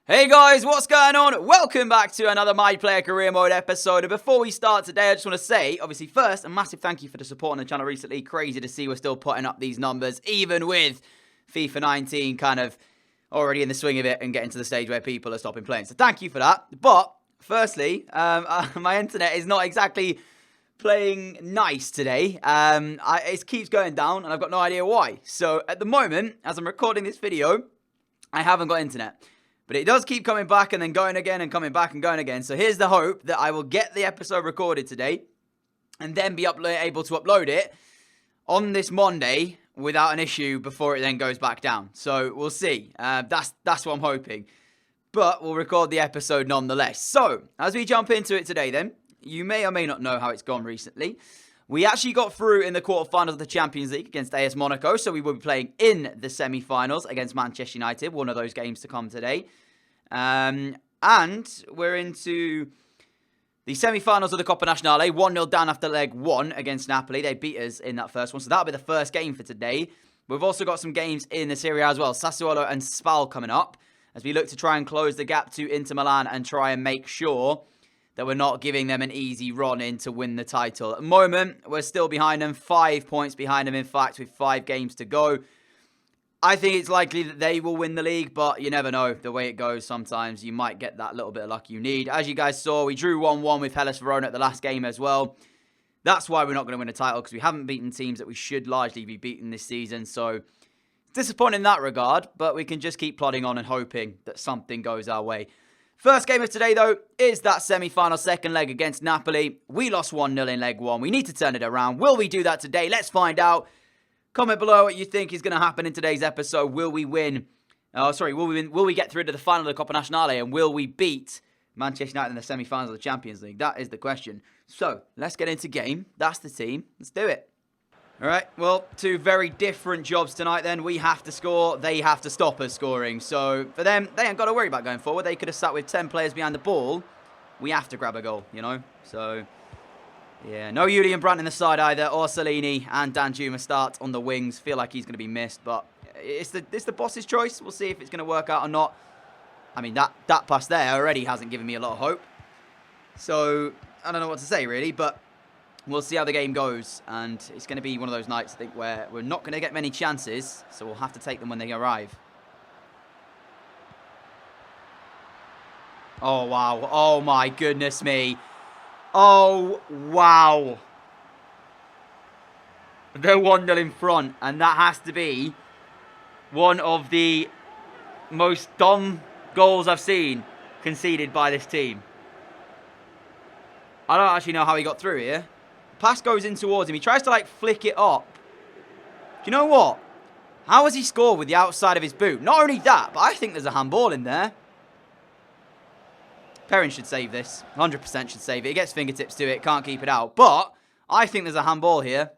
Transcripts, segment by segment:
Hey guys, what's going on? Welcome back to another My Player Career Mode episode. And before we start today, I just want to say, obviously first, a massive thank you for the support on the channel recently. Crazy to see we're still putting up these numbers, even with FIFA 19 kind of already in the swing of it and getting to the stage where people are stopping playing. So thank you for that. But firstly, my internet is not exactly playing nice today. It keeps going down and I've got no idea why. So at the moment, as I'm recording this video, I haven't got internet. But it does keep coming back and then going again and coming back and going again. So here's the hope that I will get the episode recorded today and then be able to upload it on this Monday without an issue before it then goes back down. So we'll see. That's what I'm hoping. But we'll record the episode nonetheless. So as we jump into it today then, you may or may not know how it's gone recently. We actually got through in the quarterfinals of the Champions League against AS Monaco, so we will be playing in the semi-finals against Manchester United, one of those games to come today. And we're into the semi-finals of the Coppa Nazionale, 1-0 down after leg 1 against Napoli. They beat us in that first one, so that'll be the first game for today. We've also got some games in the Serie A as well, Sassuolo and Spal coming up, as we look to try and close the gap to Inter Milan and try and make sure that we're not giving them an easy run in to win the title. At the moment, we're still behind them, 5 points behind them, in fact, with 5 games to go. I think it's likely that they will win the league, but you never know the way it goes. Sometimes you might get that little bit of luck you need. As you guys saw, we drew 1-1 with Hellas Verona at the last game as well. That's why we're not going to win a title, because we haven't beaten teams that we should largely be beating this season. So, disappointing in that regard, but we can just keep plodding on and hoping that something goes our way. First game of today, though, is that semi-final second leg against Napoli. We lost 1-0 in leg 1. We need to turn it around. Will we do that today? Let's find out. Comment below what you think is going to happen in today's episode. Will we win? Will we get through to the final of the Coppa Nazionale? And will we beat Manchester United in the semi-finals of the Champions League? That is the question. So, let's get into game. That's the team. Let's do it. All right, well, 2 very different jobs tonight then. We have to score, they have to stop us scoring. So, for them, they ain't got to worry about going forward. They could have sat with 10 players behind the ball. We have to grab a goal, you know? So, yeah, no Julian Brandt in the side either. Orsolini and Danjuma start on the wings. Feel like he's going to be missed, but it's the boss's choice. We'll see if it's going to work out or not. I mean, that pass there already hasn't given me a lot of hope. So, I don't know what to say, really, but we'll see how the game goes, and it's going to be one of those nights, I think, where we're not going to get many chances, so we'll have to take them when they arrive. Oh, wow. Oh, my goodness me. Oh, wow. They're 1-0 in front, and that has to be one of the most dumb goals I've seen conceded by this team. I don't actually know how he got through here. Pass goes in towards him. He tries to, like, flick it up. Do you know what? How has he scored with the outside of his boot? Not only that, but I think there's a handball in there. Perrin should save this. 100% should save it. He gets fingertips to it. Can't keep it out. But I think there's a handball here.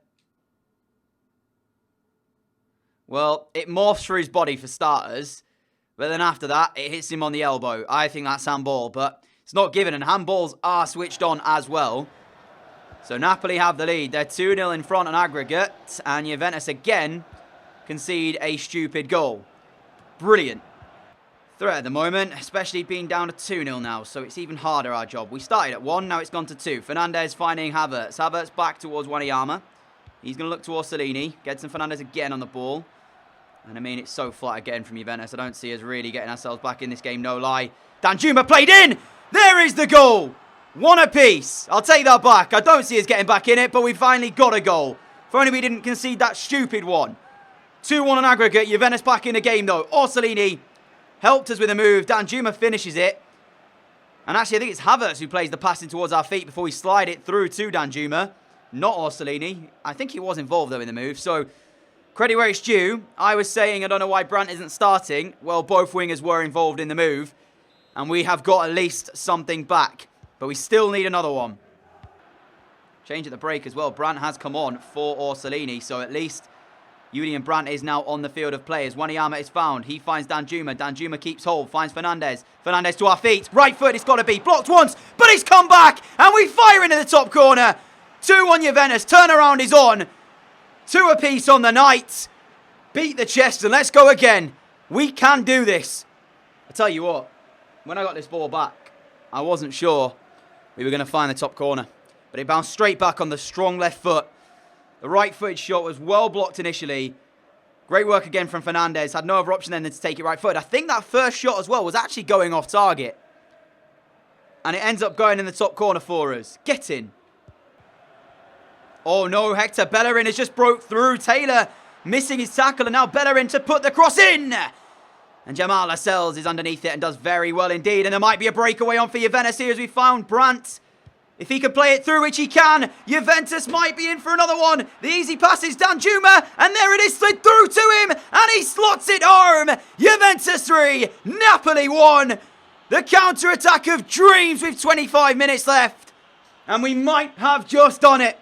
Well, it morphs through his body for starters. But then after that, it hits him on the elbow. I think that's handball. But it's not given. And handballs are switched on as well. So Napoli have the lead. They're 2-0 in front on aggregate. And Juventus again concede a stupid goal. Brilliant. Threat at the moment, especially being down to 2-0 now. So it's even harder, our job. We started at 1, now it's gone to 2. Fernandez finding Havertz. Havertz back towards Wanyama. He's going to look towards Orsolini. Gets some Fernandez again on the ball. And I mean, it's so flat again from Juventus. I don't see us really getting ourselves back in this game, no lie. Danjuma played in! There is the goal! 1 apiece. I'll take that back. I don't see us getting back in it, but we finally got a goal. If only we didn't concede that stupid one. 2-1 on aggregate. Juventus back in the game, though. Orsolini helped us with a move. Danjuma finishes it. And actually, I think it's Havertz who plays the passing towards our feet before we slide it through to Danjuma. Not Orsolini. I think he was involved, though, in the move. So, credit where it's due. I was saying I don't know why Brandt isn't starting. Well, both wingers were involved in the move. And we have got at least something back. But we still need another one. Change at the break as well. Brandt has come on for Orsolini. So at least Julian Brandt is now on the field of players. Wanyama is found. He finds Danjuma. Danjuma keeps hold. Finds Fernandez. Fernandez to our feet. Right foot, it's got to be. Blocked once, but he's come back. And we fire into the top corner. 2-1 Juventus. Turnaround is on. 2 apiece on the night. Beat the chest and let's go again. We can do this. I tell you what. when I got this ball back, I wasn't sure we were going to find the top corner. But it bounced straight back on the strong left foot. The right-footed shot was well blocked initially. Great work again from Fernandes. Had no other option then than to take it right foot. I think that first shot as well was actually going off target. And it ends up going in the top corner for us. Get in. Oh no, Hector Bellerin has just broke through. Taylor missing his tackle, and now Bellerin to put the cross in. And Jamal Lascelles is underneath it and does very well indeed. And there might be a breakaway on for Juventus here as we found Brandt. If he can play it through, which he can, Juventus might be in for another one. The easy pass is Danjuma, and there it is, slid through to him, and he slots it home. Juventus 3, Napoli 1. The counter-attack of dreams with 25 minutes left. And we might have just done it.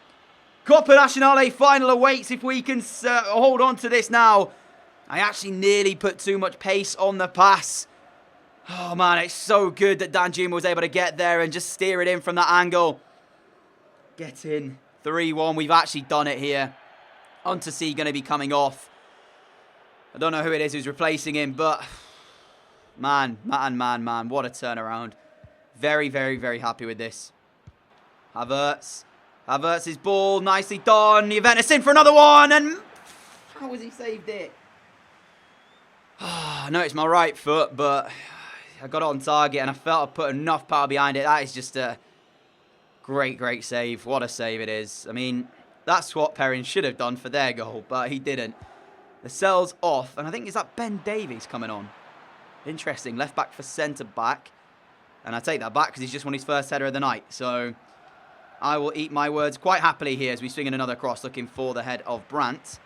Coppa Nazionale final awaits if we can hold on to this now. I actually nearly put too much pace on the pass. Oh man, it's so good that Danjuma was able to get there and just steer it in from that angle. Get in. 3-1. We've actually done it here. Ontasi going to be coming off. I don't know who it is who's replacing him, but man, what a turnaround. Very, very, very happy with this. Havertz. Havertz's ball, nicely done. Juventus in for another one, and how has he saved it? I know it's my right foot, but I got it on target, and I felt I put enough power behind it. That is just a great, great save. What a save it is. I mean, that's what Perrin should have done for their goal, but he didn't. The cell's off, and I think, is that Ben Davies coming on? Interesting. Left back for centre back. And I take that back because he's just won his first header of the night. So I will eat my words quite happily here as we swing in another cross looking for the head of Brandt.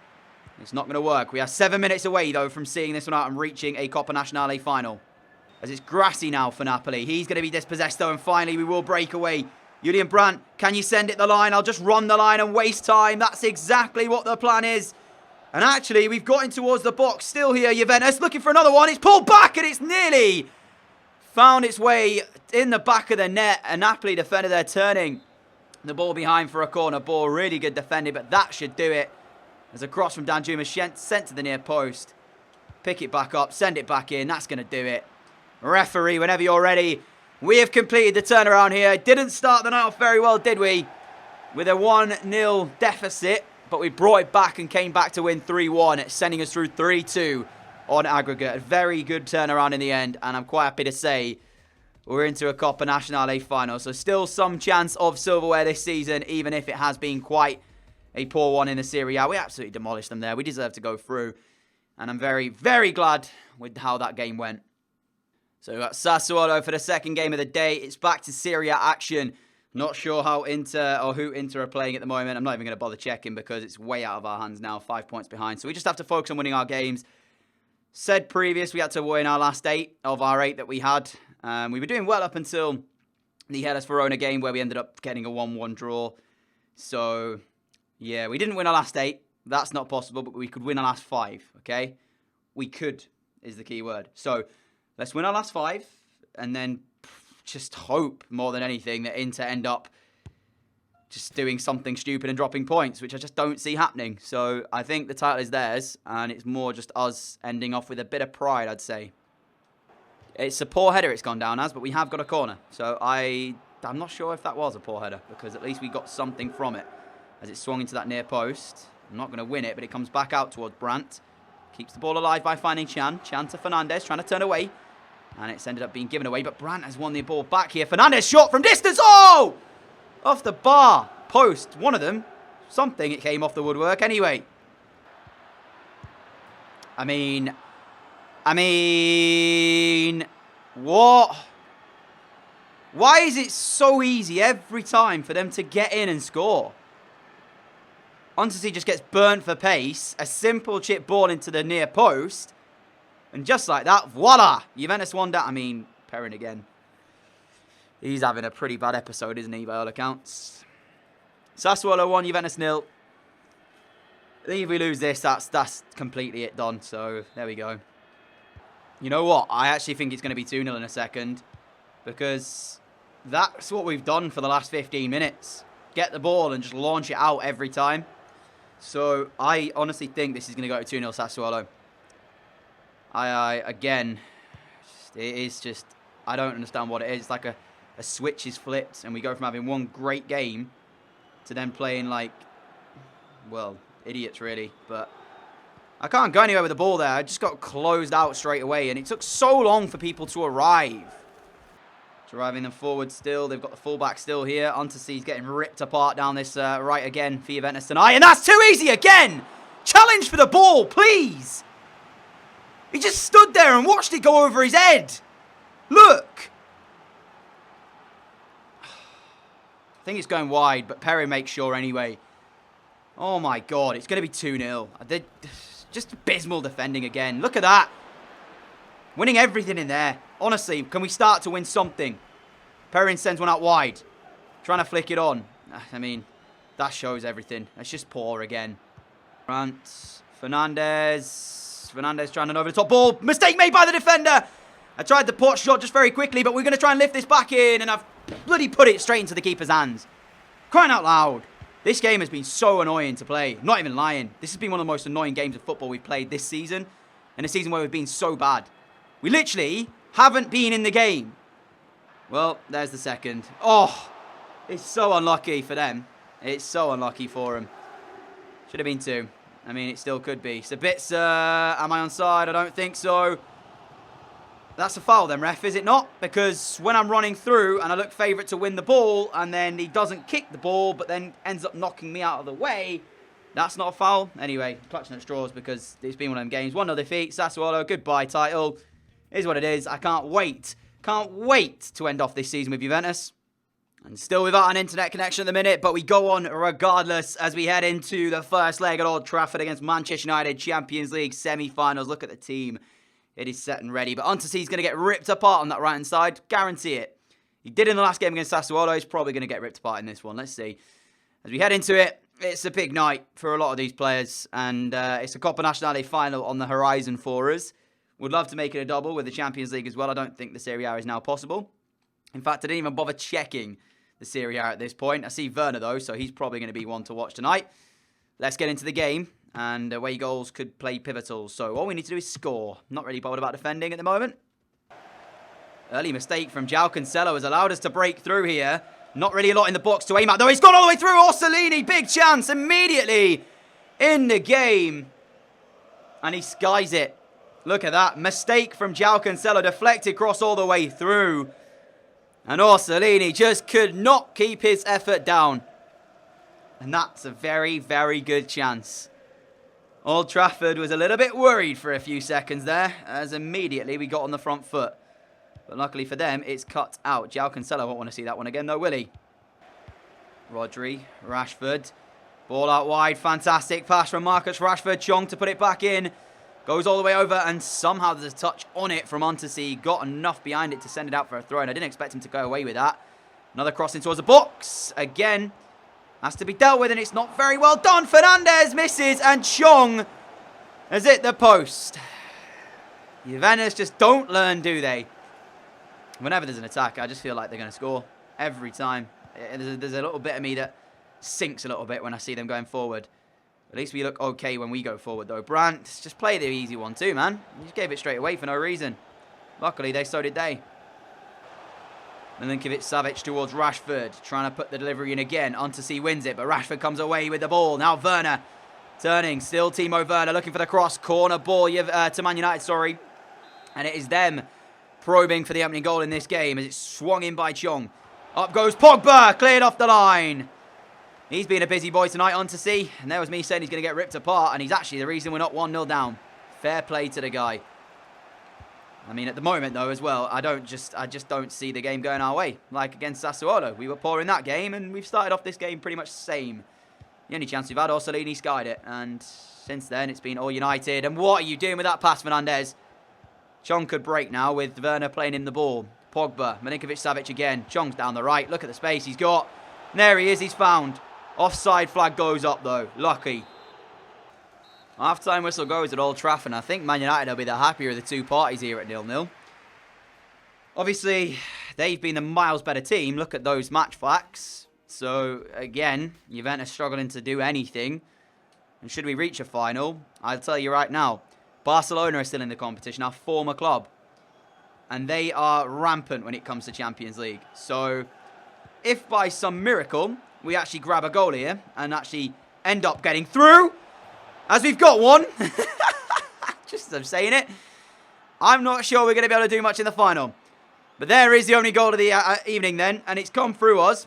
It's not going to work. We are 7 minutes away, though, from seeing this one out and reaching a Coppa Nazionale final. As it's grassy now for Napoli. He's going to be dispossessed, though, and finally we will break away. Julian Brandt, can you send it the line? I'll just run the line and waste time. That's exactly what the plan is. And actually, we've gotten towards the box. Still here, Juventus looking for another one. It's pulled back, and it's nearly found its way in the back of the net. A Napoli defender there turning the ball behind for a corner ball. Really good defending, but that should do it. There's a cross from Danjuma sent to the near post. Pick it back up, send it back in. That's going to do it. Referee, whenever you're ready. We have completed the turnaround here. Didn't start the night off very well, did we? With a 1-0 deficit. But we brought it back and came back to win 3-1, sending us through 3-2 on aggregate. A very good turnaround in the end, and I'm quite happy to say we're into a Coppa Nazionale final. So still some chance of silverware this season, even if it has been quite a poor one in the Serie A. We absolutely demolished them there. We deserve to go through. And I'm very, very glad with how that game went. So we've got Sassuolo for the second game of the day. It's back to Serie A action. Not sure how Inter or who Inter are playing at the moment. I'm not even going to bother checking because it's way out of our hands now. 5 points behind. So we just have to focus on winning our games. Said previous, we had to win our last 8 of our 8 that we had. We were doing well up until the Hellas Verona game where we ended up getting a 1-1 draw. So, yeah, we didn't win our last 8. That's not possible, but we could win our last 5, okay? We could is the key word. So, let's win our last 5 and then just hope more than anything that Inter end up just doing something stupid and dropping points, which I just don't see happening. So I think the title is theirs, and it's more just us ending off with a bit of pride, I'd say. It's a poor header it's gone down as, but we have got a corner. So I'm not sure if that was a poor header, because at least we got something from it as it swung into that near post. I'm not going to win it, but it comes back out towards Brandt. Keeps the ball alive by finding Chan. Chan to Fernandes, trying to turn away. And it's ended up being given away, but Brandt has won the ball back here. Fernandes shot from distance. Oh! Off the bar. Post. One of them. Something. It came off the woodwork. Anyway. I mean. What? Why is it so easy every time for them to get in and score? Ontasi just gets burnt for pace. A simple chip ball into the near post. And just like that, voila! Juventus won that. I mean, Perrin again. He's having a pretty bad episode, isn't he, by all accounts? Sassuolo 1, Juventus 0. I think if we lose this, that's completely it done. So, there we go. You know what? I actually think it's going to be 2-0 in a second. Because that's what we've done for the last 15 minutes. Get the ball and just launch it out every time. So, I honestly think this is going to go to 2-0 Sassuolo. Again, it is just I don't understand what it is. It's like a switch is flipped, and we go from having one great game to then playing like, well, idiots really. But I can't go anywhere with the ball there. I just got closed out straight away, and it took so long for people to arrive. Driving them forward still. They've got the fullback still here. Untersee's getting ripped apart down this right again for Juventus tonight, and that's too easy again. Challenge for the ball, please. He just stood there and watched it go over his head. Look. I think it's going wide, but Perry makes sure anyway. Oh my God, it's going to be 2-0. Just abysmal defending again. Look at that. Winning everything in there. Honestly, can we start to win something? Perrin sends one out wide. Trying to flick it on. I mean, that shows everything. It's just poor again. Grant, Fernandez. Fernandez trying to over the top ball. Mistake made by the defender. I tried the pot shot just very quickly, but we're going to try and lift this back in, and I've bloody put it straight into the keeper's hands. Crying out loud. This game has been so annoying to play. Not even lying. This has been one of the most annoying games of football we've played this season, and a season where we've been so bad. We literally haven't been in the game. Well, there's the second. Oh, it's so unlucky for them. It's so unlucky for them. Should have been 2. I mean, it still could be. Sabitzer, am I onside? I don't think so. That's a foul then, ref, is it not? Because when I'm running through and I look favourite to win the ball and then he doesn't kick the ball but then ends up knocking me out of the way, that's not a foul. Anyway, clutching at straws because it's been one of them games. 1-0 defeat, Sassuolo, goodbye title. Is what it is. I can't wait to end off this season with Juventus. And still without an internet connection at the minute, but we go on regardless as we head into the first leg at Old Trafford against Manchester United, Champions League semi-finals. Look at the team. It is set and ready. But Untersee's going to get ripped apart on that right-hand side. Guarantee it. He did in the last game against Sassuolo. He's probably going to get ripped apart in this one. Let's see. As we head into it, it's a big night for a lot of these players. And it's a Coppa Nazionale final on the horizon for us. Would love to make it a double with the Champions League as well. I don't think the Serie A is now possible. In fact, I didn't even bother checking the Serie A at this point. I see Werner, though, so he's probably going to be one to watch tonight. Let's get into the game. And away goals could play pivotal. So all we need to do is score. Not really bothered about defending at the moment. Early mistake from João Cancelo has allowed us to break through here. Not really a lot in the box to aim at, though. He's gone all the way through. Orsolini, big chance immediately in the game. And he skies it. Look at that. Mistake from João Cancelo. Deflected cross all the way through. And Orsolini just could not keep his effort down. And that's a very, very good chance. Old Trafford was a little bit worried for a few seconds there, as immediately we got on the front foot. But luckily for them, it's cut out. João Cancelo won't want to see that one again, though, will he? Rodri, Rashford. Ball out wide. Fantastic pass from Marcus Rashford. Chong to put it back in. Goes all the way over, and somehow there's a touch on it from Untersee. Got enough behind it to send it out for a throw, and I didn't expect him to go away with that. Another crossing towards the box. Again. Has to be dealt with, and it's not very well done. Fernandez misses, and Chong has hit the post. Juventus just don't learn, do they? Whenever there's an attack, I just feel like they're going to score. Every time. There's a little bit of me that sinks a little bit when I see them going forward. At least we look okay when we go forward, though. Brandt, just play the easy one too, man. You just gave it straight away for no reason. Luckily, so did they. Milinkovic-Savic towards Rashford. Trying to put the delivery in again. Untersee wins it, but Rashford comes away with the ball. Now Werner turning. Still Timo Werner looking for the cross. Corner ball to Man United, sorry. And it is them probing for the opening goal in this game as it's swung in by Chong. Up goes Pogba. Cleared off the line. He's been a busy boy tonight, Untersee. And there was me saying he's going to get ripped apart. And he's actually the reason we're not 1-0 down. Fair play to the guy. I mean, at the moment, though, as well, I just don't see the game going our way. Like against Sassuolo. We were poor in that game, and we've started off this game pretty much the same. The only chance we've had, Orsolini skied it. And since then, it's been all United. And what are you doing with that pass, Fernandez? Chong could break now with Werner playing in the ball. Pogba, Milinkovic-Savic again. Chong's down the right. Look at the space he's got. And there he is. He's found. Offside flag goes up, though. Lucky. Half-time whistle goes at Old Trafford, and I think Man United will be the happier of the two parties here at 0-0. Obviously, they've been the miles better team. Look at those match facts. So, again, Juventus struggling to do anything. And should we reach a final, I'll tell you right now, Barcelona are still in the competition, our former club. And they are rampant when it comes to Champions League. So, if by some miracle we actually grab a goal here and actually end up getting through, as we've got one, just as I'm saying it, I'm not sure we're going to be able to do much in the final. But there is the only goal of the evening then, and it's come through us.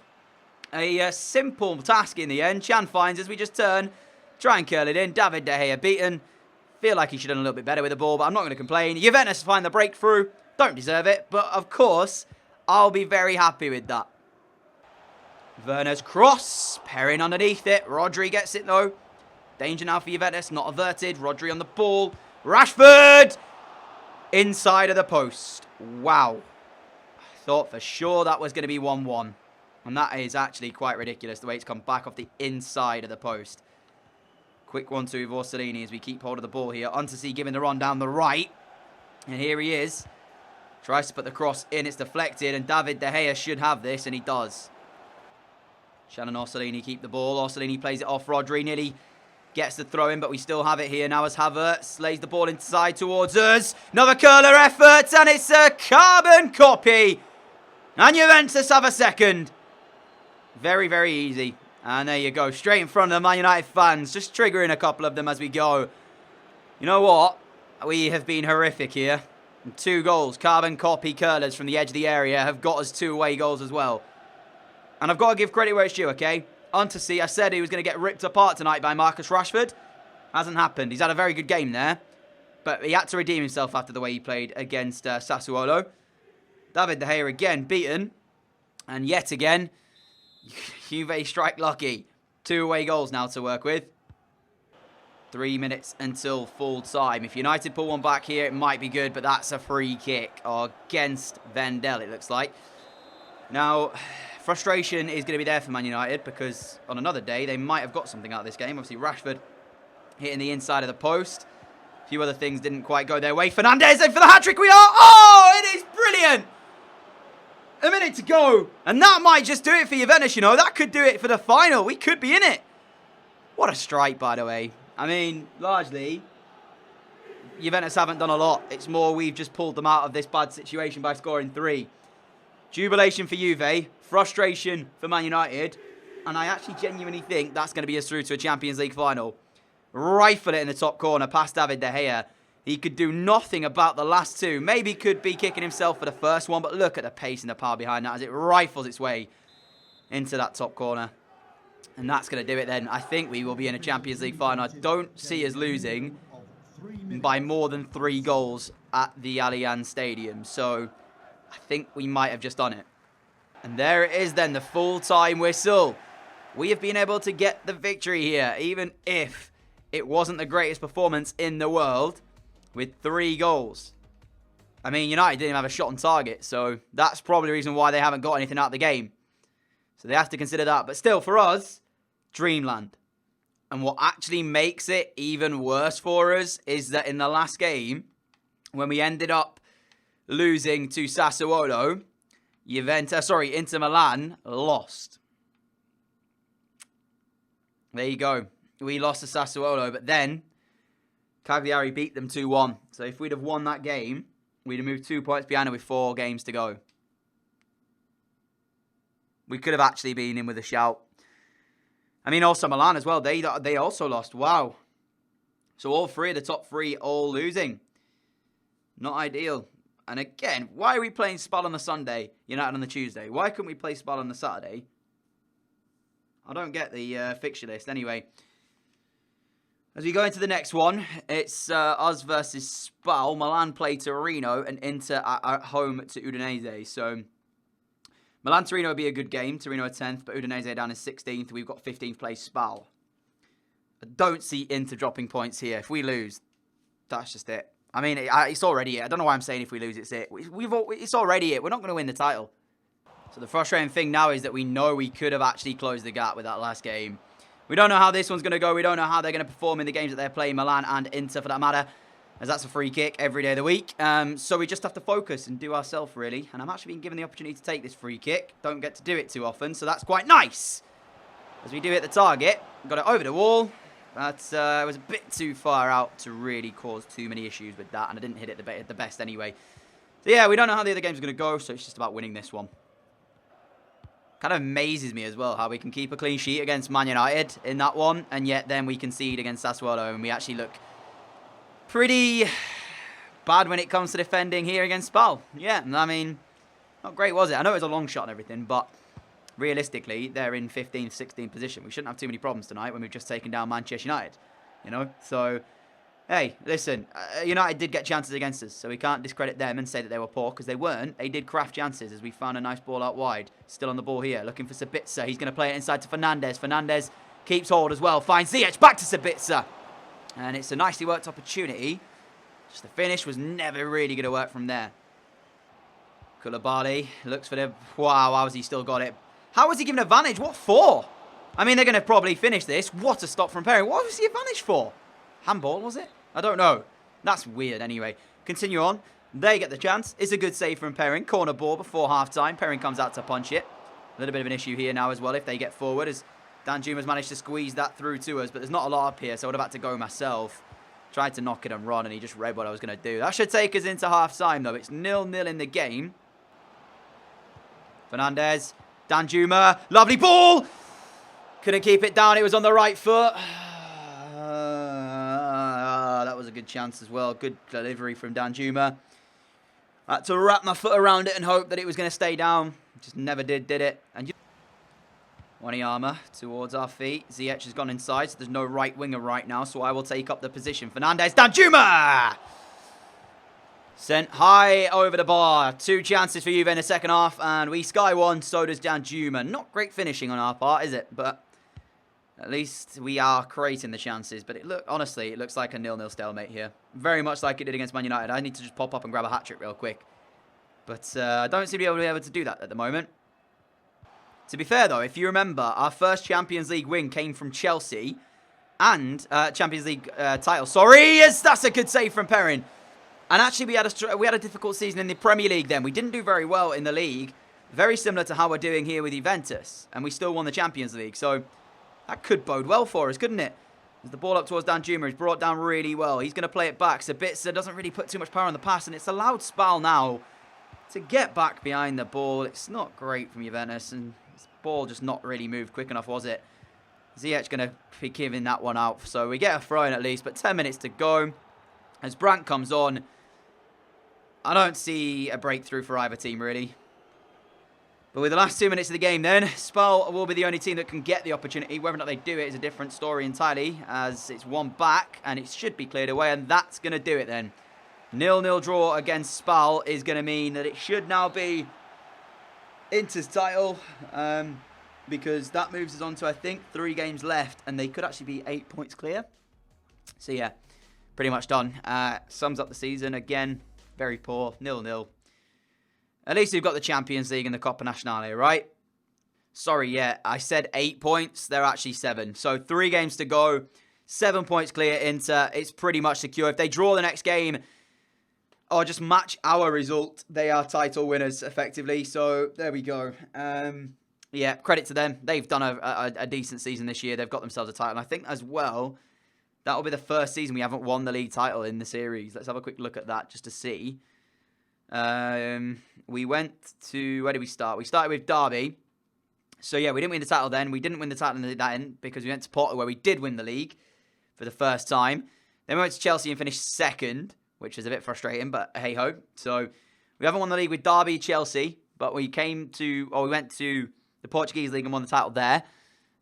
A simple task in the end. Chan finds as we just turn, try and curl it in. David De Gea beaten. Feel like he should have done a little bit better with the ball, but I'm not going to complain. Juventus find the breakthrough. Don't deserve it, but of course, I'll be very happy with that. Werner's cross, Perrin underneath it. Rodri gets it though. Danger now for Juventus, not averted. Rodri on the ball. Rashford! Inside of the post. Wow. I thought for sure that was going to be 1-1. And that is actually quite ridiculous, the way it's come back off the inside of the post. Quick 1-2 with Orsolini as we keep hold of the ball here. Untersea giving the run down the right. And here he is. Tries to put the cross in, it's deflected, and David De Gea should have this, and he does. Shannon Orsolini keep the ball. Orsolini plays it off. Rodri nearly gets the throw in, but we still have it here now as Havertz lays the ball inside towards us. Another curler effort, and it's a carbon copy. And Juventus have a second. Very, very easy. And there you go, straight in front of the Man United fans, just triggering a couple of them as we go. You know what? We have been horrific here. And 2 goals, carbon copy curlers from the edge of the area have got us 2 away goals as well. And I've got to give credit where it's due, okay? Untersea, I said he was going to get ripped apart tonight by Marcus Rashford. Hasn't happened. He's had a very good game there. But he had to redeem himself after the way he played against Sassuolo. David De Gea again beaten. And yet again, Juve strike lucky. 2 away goals now to work with. 3 minutes until full time. If United pull one back here, it might be good, but that's a free kick against Vendel, it looks like. Now, frustration is going to be there for Man United because on another day, they might have got something out of this game. Obviously, Rashford hitting the inside of the post. A few other things didn't quite go their way. Fernandes in for the hat-trick we are. Oh, it is brilliant. A minute to go. And that might just do it for Juventus, you know. That could do it for the final. We could be in it. What a strike, by the way. I mean, largely, Juventus haven't done a lot. It's more we've just pulled them out of this bad situation by scoring 3. Jubilation for Juve. Frustration for Man United. And I actually genuinely think that's going to be us through to a Champions League final. Rifle it in the top corner past David De Gea. He could do nothing about the last 2. Maybe could be kicking himself for the first one. But look at the pace and the power behind that as it rifles its way into that top corner. And that's going to do it then. I think we will be in a Champions League final. I don't see us losing by more than 3 goals at the Allianz Stadium. So I think we might have just done it. And there it is then, the full-time whistle. We have been able to get the victory here, even if it wasn't the greatest performance in the world, with 3 goals. I mean, United didn't even have a shot on target, so that's probably the reason why they haven't got anything out of the game. So they have to consider that. But still, for us, dreamland. And what actually makes it even worse for us is that in the last game, when we ended up losing to Sassuolo, Inter Milan lost. There you go. We lost to Sassuolo, but then Cagliari beat them 2-1. So if we'd have won that game, we'd have moved 2 points behind with 4 games to go. We could have actually been in with a shout. I mean, also Milan as well. They also lost. Wow. So all 3 of the top 3 all losing. Not ideal. And again, why are we playing Spal on the Sunday, United on the Tuesday? Why couldn't we play Spal on the Saturday? I don't get the fixture list. Anyway, as we go into the next one, it's us versus Spal. Milan play Torino and Inter at home to Udinese. So Milan-Torino would be a good game. Torino are 10th, but Udinese down in 16th. We've got 15th place Spal. I don't see Inter dropping points here. If we lose, that's just it. I mean, it's already it. I don't know why I'm saying if we lose, it's it. It's already it. We're not going to win the title. So the frustrating thing now is that we know we could have actually closed the gap with that last game. We don't know how this one's going to go. We don't know how they're going to perform in the games that they're playing, Milan and Inter for that matter, as that's a free kick every day of the week. So we just have to focus and do ourselves, really. And I'm actually being given the opportunity to take this free kick. Don't get to do it too often, so that's quite nice. As we do hit the target, got it over the wall. But it was a bit too far out to really cause too many issues with that. And I didn't hit it the best anyway. So yeah, we don't know how the other game's going to go, so it's just about winning this one. Kind of amazes me as well how we can keep a clean sheet against Man United in that one, and yet then we concede against Sassuolo, and we actually look pretty bad when it comes to defending here against Spal. Yeah, I mean, not great, was it? I know it was a long shot and everything, but realistically, they're in 15th, 16th position. We shouldn't have too many problems tonight when we've just taken down Manchester United, you know? So, hey, listen, United did get chances against us, so we can't discredit them and say that they were poor, because they weren't. They did craft chances as we found a nice ball out wide. Still on the ball here, looking for Sabitzer. He's going to play it inside to Fernandez. Fernandez keeps hold as well. Finds Ziyech, back to Sabitzer. And it's a nicely worked opportunity. Just the finish was never really going to work from there. Koulibaly looks for the... Wow, how has he still got it? How was he given advantage? What for? I mean, they're going to probably finish this. What a stop from Perry. What was the advantage for? Handball, was it? I don't know. That's weird anyway. Continue on. They get the chance. It's a good save from Perrin. Corner ball before half-time. Perrin comes out to punch it. A little bit of an issue here now as well if they get forward, as Danjuma's managed to squeeze that through to us, but there's not a lot up here, so I would have had to go myself. Tried to knock it and run, and he just read what I was going to do. That should take us into half-time, though. It's 0-0 in the game. Fernandez. Danjuma. Lovely ball! Couldn't keep it down. It was on the right foot. That was a good chance as well. Good delivery from Danjuma. I had to wrap my foot around it and hope that it was going to stay down. Just never did it? And Wanyama towards our feet. Ziyech has gone inside, so there's no right winger right now, so I will take up the position. Fernandez, Danjuma! Sent high over the bar. 2 chances for Juve in the second half, and we sky one, so does Danjuma. Not great finishing on our part, is it? But at least we are creating the chances. But honestly, it looks like a 0-0 stalemate here. Very much like it did against Man United. I need to just pop up and grab a hat-trick real quick. But I don't seem to be able to do that at the moment. To be fair, though, if you remember, our first Champions League win came from Chelsea. And Champions League title. Sorry, yes, that's a good save from Perrin. And actually, we had a difficult season in the Premier League then. We didn't do very well in the league. Very similar to how we're doing here with Juventus. And we still won the Champions League. So that could bode well for us, couldn't it? As the ball up towards Danjuma is brought down really well. He's going to play it back. Sabitzer doesn't really put too much power on the pass. And it's allowed Spal now to get back behind the ball. It's not great from Juventus. And this ball just not really moved quick enough, was it? Ziyech going to be giving that one out. So we get a throw in at least. But 10 minutes to go. As Brandt comes on, I don't see a breakthrough for either team, really. But with the last 2 minutes of the game then, Spal will be the only team that can get the opportunity. Whether or not they do it is a different story entirely, as it's one back, and it should be cleared away, and that's going to do it then. 0-0 draw against Spal is going to mean that it should now be Inter's title, because that moves us on to, I think, 3 games left, and they could actually be 8 points clear. So yeah, pretty much done. Sums up the season again. Very poor. 0-0. At least we've got the Champions League and the Coppa Nazionale, right? Sorry, yeah. I said 8 points. They're actually 7. So 3 games to go. 7 points clear Inter. It's pretty much secure. If they draw the next game or just match our result, they are title winners, effectively. So there we go. Yeah, credit to them. They've done a decent season this year. They've got themselves a title. And I think as well, that will be the first season we haven't won the league title in the series. Let's have a quick look at that just to see. We went to... Where did we start? We started with Derby. So, yeah, we didn't win the title then. We didn't win the title in that end because we went to Porto where we did win the league for the first time. Then we went to Chelsea and finished second, which is a bit frustrating, but hey-ho. So, we haven't won the league with Derby, Chelsea, but we went to the Portuguese league and won the title there.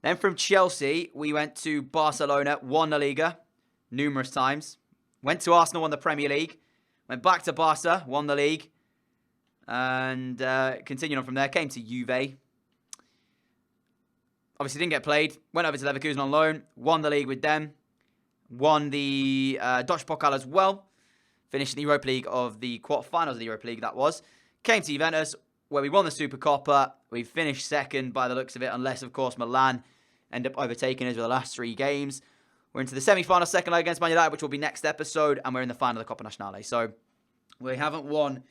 Then from Chelsea, we went to Barcelona, won La Liga numerous times. Went to Arsenal, won the Premier League. Went back to Barca, won the league. And continued on from there. Came to Juve. Obviously didn't get played. Went over to Leverkusen on loan. Won the league with them. Won the Dutch Pokal as well. Finished in the Europa League of the quarterfinals of the Europa League, that was. Came to Juventus, where we won the Supercoppa. We finished second by the looks of it, unless, of course, Milan end up overtaking us with the last 3 games. We're into the semi-final second leg against Man United, which will be next episode, and we're in the final of the Coppa Nazionale. So we haven't won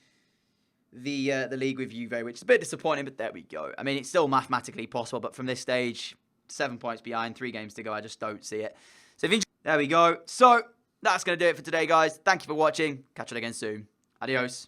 the league with Juve, which is a bit disappointing, but there we go. I mean, it's still mathematically possible, but from this stage, 7 points behind, 3 games to go, I just don't see it. So if you there we go. So that's going to do it for today, guys. Thank you for watching. Catch you again soon. Adios.